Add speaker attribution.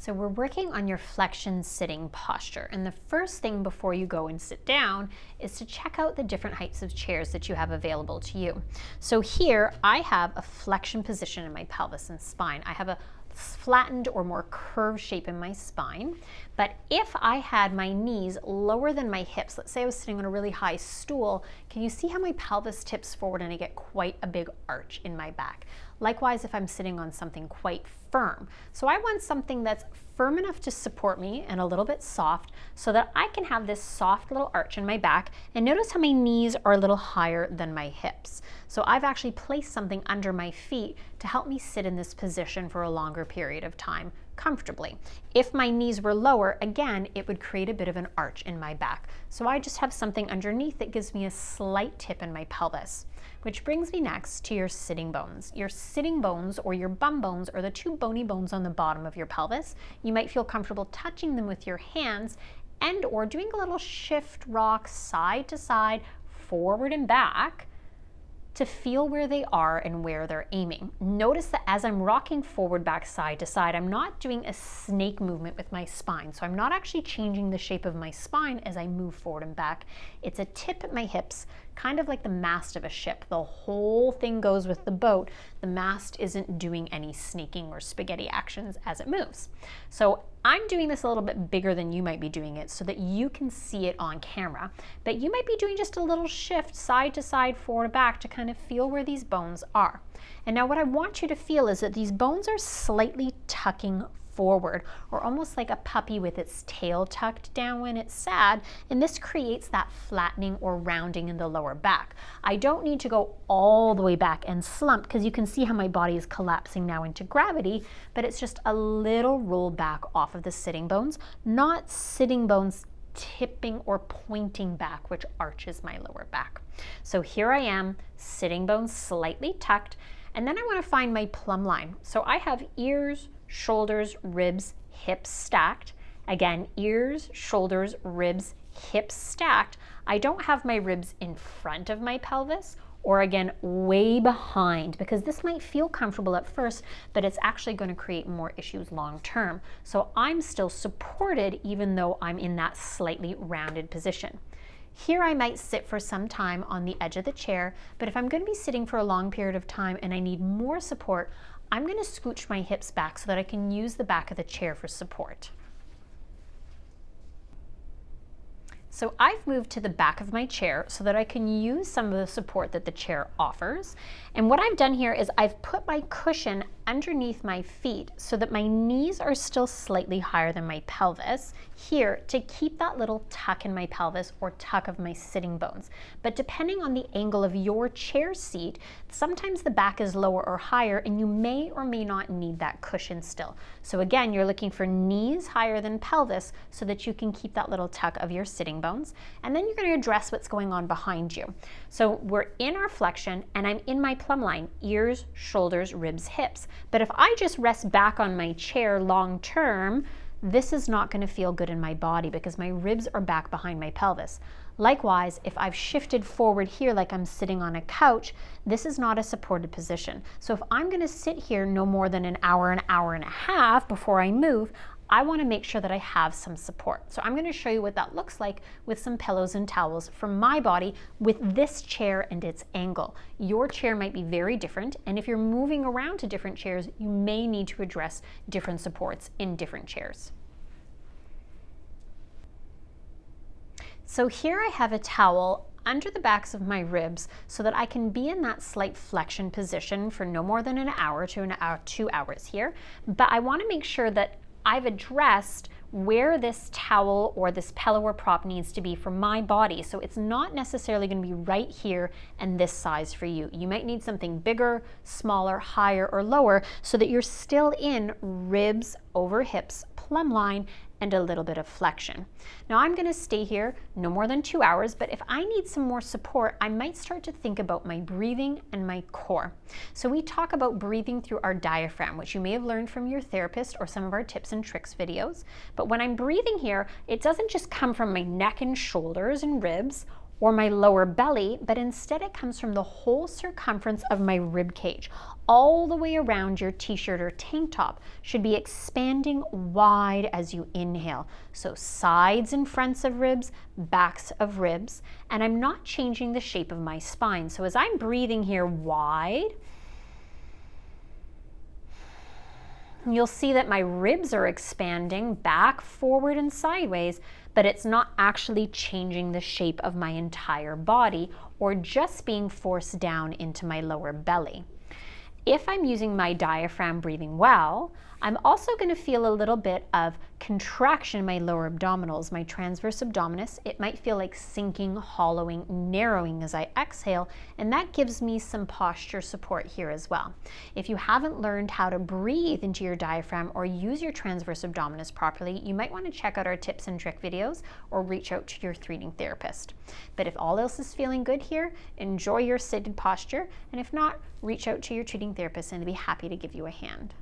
Speaker 1: So we're working on your flexion sitting posture, and the first thing before you go and sit down is to check out the different heights of chairs that you have available to you. So here I have a flexion position in my pelvis and spine. I have a flattened or more curved shape in my spine, but if I had my knees lower than my hips, let's say I was sitting on a really high stool, can you see how my pelvis tips forward and I get quite a big arch in my back? Likewise, if I'm sitting on something quite firm. So I want something that's firm enough to support me and a little bit soft so that I can have this soft little arch in my back. And notice how my knees are a little higher than my hips. So I've actually placed something under my feet to help me sit in this position for a longer period of time comfortably. If my knees were lower, again, it would create a bit of an arch in my back. So I just have something underneath that gives me a slight tip in my pelvis. Which brings me next to your sitting bones. Your sitting bones or your bum bones are the two bony bones on the bottom of your pelvis. You might feel comfortable touching them with your hands and or doing a little shift rock side to side, forward and back to feel where they are and where they're aiming. Notice that as I'm rocking forward, back, side to side, I'm not doing a snake movement with my spine. So I'm not actually changing the shape of my spine as I move forward and back. It's a tip at my hips, kind of like the mast of a ship. The whole thing goes with the boat. The mast isn't doing any snaking or spaghetti actions as it moves. So I'm doing this a little bit bigger than you might be doing it so that you can see it on camera. But you might be doing just a little shift side to side, forward to back to kind of feel where these bones are. And now what I want you to feel is that these bones are slightly tucking forward, or almost like a puppy with its tail tucked down when it's sad, and this creates that flattening or rounding in the lower back. I don't need to go all the way back and slump because you can see how my body is collapsing now into gravity, but it's just a little roll back off of the sitting bones, not sitting bones tipping or pointing back, which arches my lower back. So here I am, sitting bones slightly tucked, and then I want to find my plumb line. So I have ears, shoulders, ribs, hips stacked. Again, ears, shoulders, ribs, hips stacked. I don't have my ribs in front of my pelvis or again way behind, because this might feel comfortable at first, but it's actually going to create more issues long term. So I'm still supported even though I'm in that slightly rounded position. Here I might sit for some time on the edge of the chair, but if I'm going to be sitting for a long period of time and I need more support, I'm going to scooch my hips back so that I can use the back of the chair for support. So I've moved to the back of my chair so that I can use some of the support that the chair offers. And what I've done here is I've put my cushion underneath my feet so that my knees are still slightly higher than my pelvis here to keep that little tuck in my pelvis or tuck of my sitting bones. But depending on the angle of your chair seat, sometimes the back is lower or higher and you may or may not need that cushion still. So again, you're looking for knees higher than pelvis so that you can keep that little tuck of your sitting bones. And then you're going to address what's going on behind you. So we're in our flexion and I'm in my plumb line, ears, shoulders, ribs, hips. But if I just rest back on my chair long term, this is not going to feel good in my body because my ribs are back behind my pelvis. Likewise, if I've shifted forward here like I'm sitting on a couch, this is not a supported position. So if I'm going to sit here no more than an hour and a half before I move, I want to make sure that I have some support. So I'm going to show you what that looks like with some pillows and towels from my body with this chair and its angle. Your chair might be very different, and if you're moving around to different chairs, you may need to address different supports in different chairs. So here I have a towel under the backs of my ribs so that I can be in that slight flexion position for no more than an hour to 2 hours here. But I want to make sure that I've addressed where this towel or this pillow or prop needs to be for my body. So it's not necessarily going to be right here and this size for you. You might need something bigger, smaller, higher, or lower so that you're still in ribs over hips, plumb line, and a little bit of flexion. Now I'm going to stay here no more than 2 hours, but if I need some more support, I might start to think about my breathing and my core. So we talk about breathing through our diaphragm, which you may have learned from your therapist or some of our tips and tricks videos. But when I'm breathing here, it doesn't just come from my neck and shoulders and ribs or my lower belly, but instead it comes from the whole circumference of my rib cage. All the way around your t-shirt or tank top should be expanding wide as you inhale. So sides and fronts of ribs, backs of ribs, and I'm not changing the shape of my spine. So as I'm breathing here wide, you'll see that my ribs are expanding back, forward, and sideways, but it's not actually changing the shape of my entire body or just being forced down into my lower belly. If I'm using my diaphragm breathing well, I'm also going to feel a little bit of contraction in my lower abdominals, my transverse abdominis. It might feel like sinking, hollowing, narrowing as I exhale, and that gives me some posture support here as well. If you haven't learned how to breathe into your diaphragm or use your transverse abdominis properly, you might want to check out our tips and trick videos or reach out to your breathing therapist. But if all else is feeling good here, enjoy your seated posture, and if not, reach out to your treating therapist and they'll be happy to give you a hand.